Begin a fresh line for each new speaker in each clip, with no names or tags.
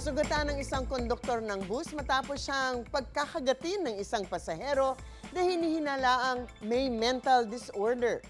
Nasugatan ng isang konduktor ng bus matapos siyang pagkakagatin ng isang pasahero na hinihinalaang may mental disorder.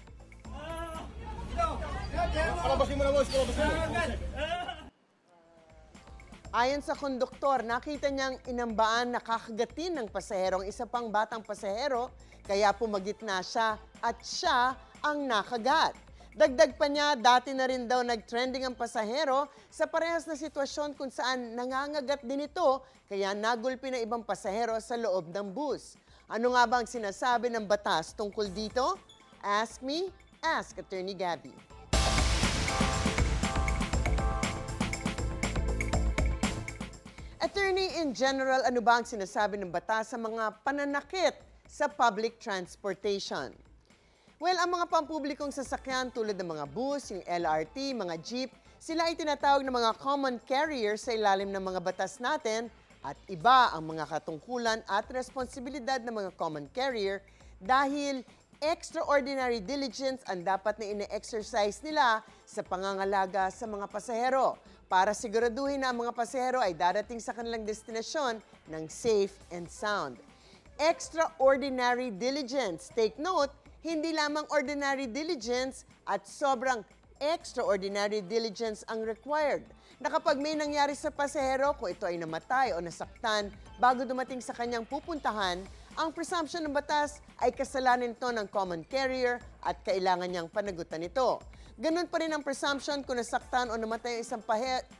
Ayon sa konduktor, nakita niyang inambaan na kakagatin ng pasahero ang isa pang batang pasahero, kaya pumagit na siya at siya ang nakagat. Dagdag pa niya, dati na rin daw nag-trending ang pasahero sa parehas na sitwasyon kung saan nangangagat din ito, kaya nagulpi ng ibang pasahero sa loob ng bus. Ano nga ba ang sinasabi ng batas tungkol dito? Ask me, ask Attorney Gabby. Attorney, in general, ano ba ang sinasabi ng batas sa mga pananakit sa public transportation? Well, ang mga pampublikong sasakyan tulad ng mga bus, yung LRT, mga jeep, sila ay tinatawag ng mga common carrier sa ilalim ng mga batas natin at iba ang mga katungkulan at responsibilidad ng mga common carrier dahil extraordinary diligence ang dapat na ine-exercise nila sa pangangalaga sa mga pasahero para siguraduhin na ang mga pasahero ay darating sa kanilang destinasyon ng safe and sound. Extraordinary diligence. Take note, hindi lamang ordinary diligence at sobrang extraordinary diligence ang required. Na kapag may nangyari sa pasahero, kung ito ay namatay o nasaktan bago dumating sa kanyang pupuntahan, ang presumption ng batas ay kasalanan ito ng common carrier at kailangan niyang panagutan ito. Ganun pa rin ang presumption kung nasaktan o namatay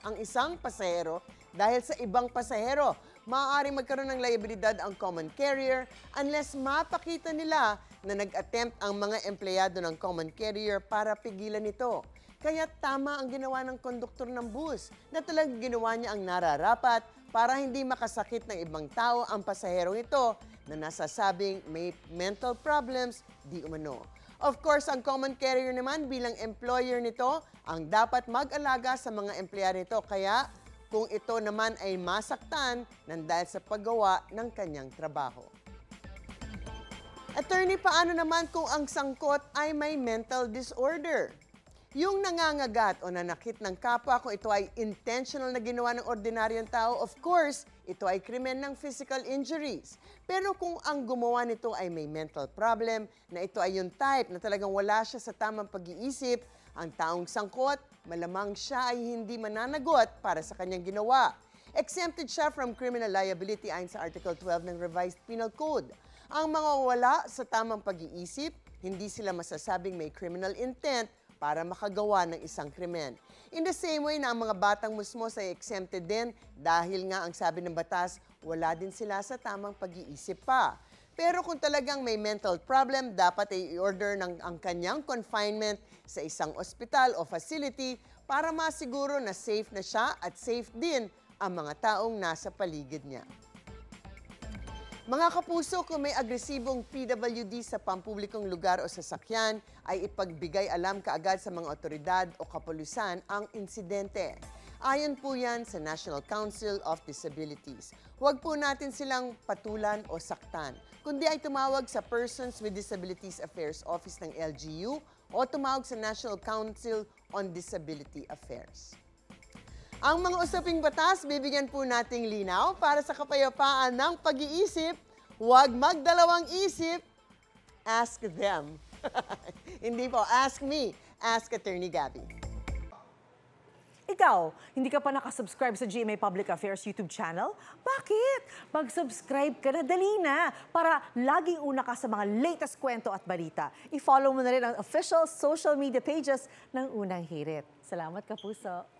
ang isang pasahero dahil sa ibang pasahero. Maaaring magkaroon ng liabilidad ang common carrier unless mapakita nila na nag-attempt ang mga empleyado ng common carrier para pigilan ito. Kaya tama ang ginawa ng konduktor ng bus na talagang ginawa niya ang nararapat para hindi makasakit ng ibang tao ang pasaherong ito na nasasabing may mental problems di umano. Of course, ang common carrier naman bilang employer nito ang dapat mag-alaga sa mga empleyado nito. Kaya kung ito naman ay masaktan nang dahil sa paggawa ng kanyang trabaho. Attorney, paano naman kung ang sangkot ay may mental disorder? Yung nangangagat o nanakit ng kapwa, kung ito ay intentional na ginawa ng ordinaryong tao, of course, ito ay krimen ng physical injuries. Pero kung ang gumawa nito ay may mental problem, na ito ay yung type na talagang wala siya sa tamang pag-iisip, ang taong sangkot, malamang siya ay hindi mananagot para sa kanyang ginawa. Exempted siya from criminal liability ayon sa Article 12 ng Revised Penal Code. Ang mga wala sa tamang pag-iisip, hindi sila masasabing may criminal intent para makagawa ng isang krimen. In the same way na ang mga batang musmos ay exempted din dahil nga ang sabi ng batas, wala din sila sa tamang pag-iisip pa. Pero kung talagang may mental problem, dapat ay i-order ang kanyang confinement sa isang ospital o facility para masiguro na safe na siya at safe din ang mga taong nasa paligid niya. Mga kapuso, kung may agresibong PWD sa pampublikong lugar o sasakyan, ay ipagbigay alam kaagad sa mga otoridad o kapulisan ang insidente. Ayon po yan sa National Council of Disabilities. Huwag po natin silang patulan o saktan, kundi ay tumawag sa Persons with Disabilities Affairs Office ng LGU o tumawag sa National Council on Disability Affairs. Ang mga usaping batas, bibigyan po nating linaw para sa kapayapaan ng pag-iisip. Huwag magdalawang isip, ask them. Hindi po, ask me, ask Attorney Gabby.
Ikaw, hindi ka pa nakasubscribe sa GMA Public Affairs YouTube channel? Bakit? Mag-subscribe ka na, dali na, para laging una ka sa mga latest kwento at balita. I-follow mo na rin ang official social media pages ng Unang Hirit. Salamat, Kapuso.